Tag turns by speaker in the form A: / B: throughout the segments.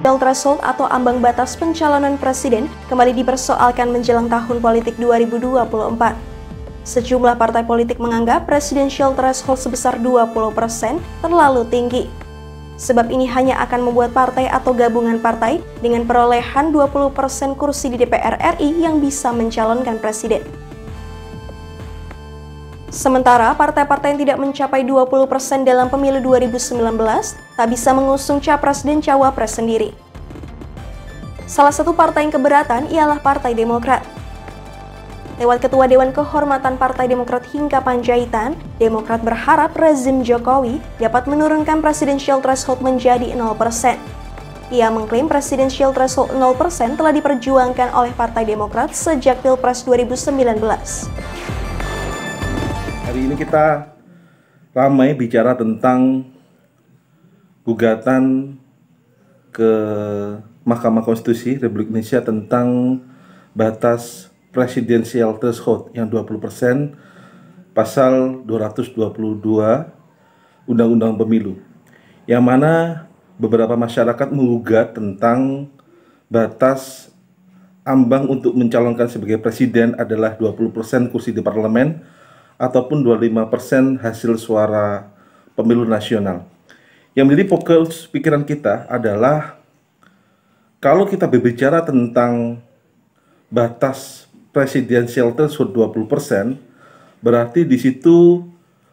A: Threshold atau ambang batas pencalonan presiden kembali dipersoalkan menjelang tahun politik 2024. Sejumlah partai politik menganggap presidential threshold sebesar 20% terlalu tinggi. Sebab ini hanya akan membuat partai atau gabungan partai dengan perolehan 20% kursi di DPR RI yang bisa mencalonkan presiden. Sementara partai-partai yang tidak mencapai 20% dalam pemilu 2019 tak bisa mengusung capres dan cawapres sendiri. Salah satu partai yang keberatan ialah Partai Demokrat. Lewat Ketua Dewan Kehormatan Partai Demokrat Hinca Panjaitan, Demokrat berharap rezim Jokowi dapat menurunkan presidensial threshold menjadi 0%. Ia mengklaim presidensial threshold 0% telah diperjuangkan oleh Partai Demokrat sejak Pilpres 2019.
B: Hari ini kita ramai bicara tentang gugatan ke Mahkamah Konstitusi Republik Indonesia tentang batas presidensial threshold yang 20% pasal 222 Undang-Undang Pemilu, yang mana beberapa masyarakat menggugat tentang batas ambang untuk mencalonkan sebagai presiden adalah 20% kursi di parlemen ataupun 25% hasil suara pemilu nasional. Yang menjadi fokus pikiran kita adalah kalau kita berbicara tentang batas presidensial threshold 20%, berarti di situ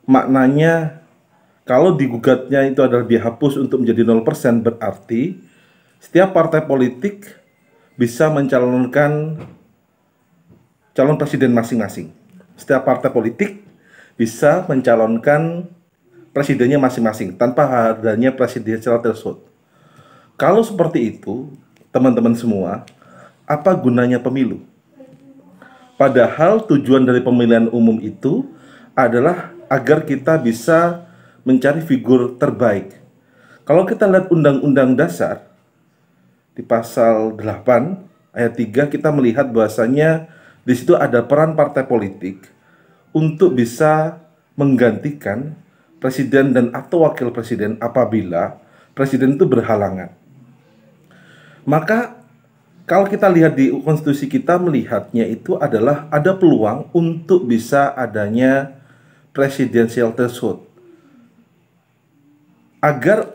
B: maknanya kalau digugatnya itu adalah dihapus untuk menjadi 0%, berarti setiap partai politik bisa mencalonkan calon presiden masing-masing. Setiap partai politik bisa mencalonkan presidennya masing-masing tanpa adanya presidensial threshold. Kalau seperti itu, teman-teman semua, apa gunanya pemilu? Padahal tujuan dari pemilihan umum itu adalah agar kita bisa mencari figur terbaik. Kalau kita lihat Undang-Undang Dasar di pasal 8 ayat 3, kita melihat bahwasanya di situ ada peran partai politik untuk bisa menggantikan presiden dan atau wakil presiden apabila presiden itu berhalangan. Maka kalau kita lihat di konstitusi kita melihatnya itu adalah ada peluang untuk bisa adanya presidensial threshold. Agar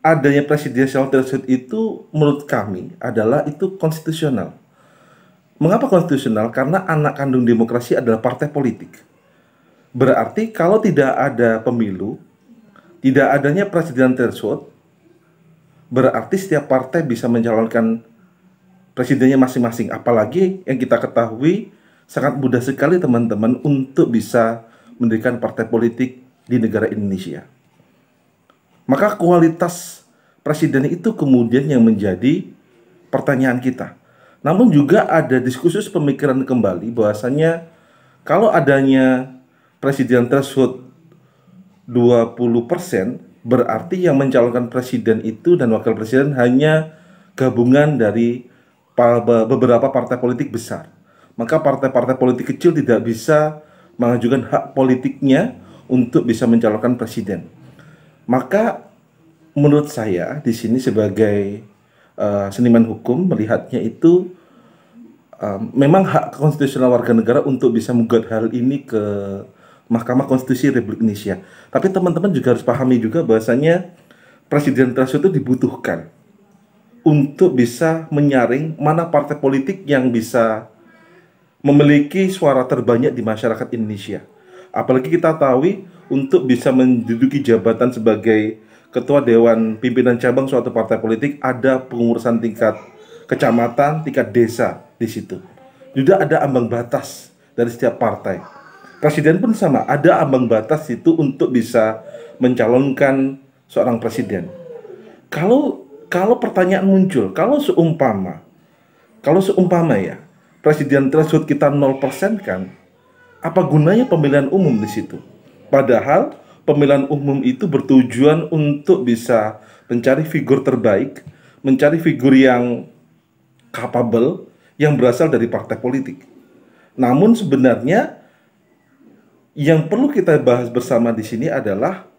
B: adanya presidensial threshold itu menurut kami adalah itu konstitusional. Mengapa konstitusional? Karena anak kandung demokrasi adalah partai politik. Berarti kalau tidak ada pemilu, tidak adanya presidensial threshold, berarti setiap partai bisa mencalonkan presidennya masing-masing. Apalagi yang kita ketahui sangat mudah sekali teman-teman untuk bisa mendirikan partai politik di negara Indonesia. Maka kualitas presiden itu kemudian yang menjadi pertanyaan kita. Namun juga ada diskursus pemikiran kembali bahwasanya kalau adanya presiden threshold 20%, berarti yang mencalonkan presiden itu dan wakil presiden hanya gabungan dari beberapa partai politik besar. Maka partai-partai politik kecil tidak bisa mengajukan hak politiknya untuk bisa mencalonkan presiden. Maka menurut saya di sini sebagai seniman hukum melihatnya itu memang hak konstitusional warga negara untuk bisa menggugat hal ini ke Mahkamah Konstitusi Republik Indonesia. Tapi teman-teman juga harus pahami juga bahwasanya presiden threshold itu dibutuhkan untuk bisa menyaring mana partai politik yang bisa memiliki suara terbanyak di masyarakat Indonesia. Apalagi kita tahu untuk bisa menduduki jabatan sebagai Ketua Dewan Pimpinan Cabang suatu partai politik ada pengurusan tingkat kecamatan, tingkat desa di situ. Juga ada ambang batas dari setiap partai. Presiden pun sama, ada ambang batas itu untuk bisa mencalonkan seorang presiden. Kalau pertanyaan muncul, kalau seumpama ya presiden threshold kita 0% kan, apa gunanya pemilihan umum di situ? Padahal pemilihan umum itu bertujuan untuk bisa mencari figur terbaik, mencari figur yang capable, yang berasal dari partai politik. Namun sebenarnya yang perlu kita bahas bersama di sini adalah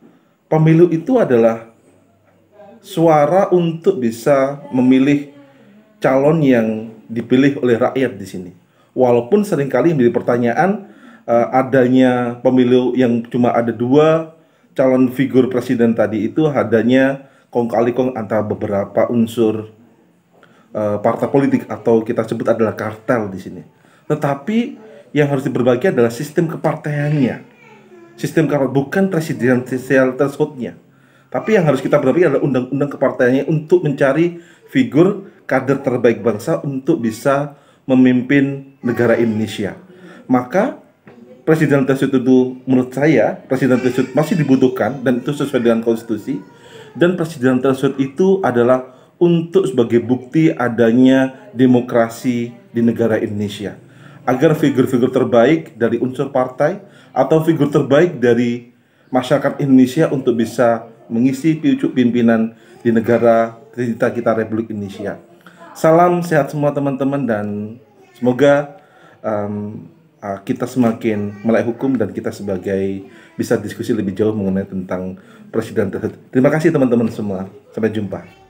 B: pemilu itu adalah suara untuk bisa memilih calon yang dipilih oleh rakyat di sini. Walaupun seringkali menjadi pertanyaan adanya pemilu yang cuma ada dua calon figur presiden tadi itu adanya kong kali kong antara beberapa unsur partai politik atau kita sebut adalah kartel di sini. Tetapi yang harus diperbaiki adalah sistem kepartaiannya. Sistem kartel bukan presidensial threshold-nya. Tapi yang harus kita perbaiki adalah undang-undang kepartaiannya untuk mencari figur kader terbaik bangsa untuk bisa memimpin negara Indonesia. Maka presiden threshold itu menurut saya presiden threshold masih dibutuhkan dan itu sesuai dengan konstitusi, dan presiden threshold itu adalah untuk sebagai bukti adanya demokrasi di negara Indonesia, agar figur-figur terbaik dari unsur partai atau figur terbaik dari masyarakat Indonesia untuk bisa mengisi pucuk pimpinan di negara tercinta kita Republik Indonesia. Salam sehat semua teman-teman, dan semoga kita semakin melek hukum dan kita sebagai bisa diskusi lebih jauh mengenai tentang presiden tersebut. Terima kasih teman-teman semua. Sampai jumpa.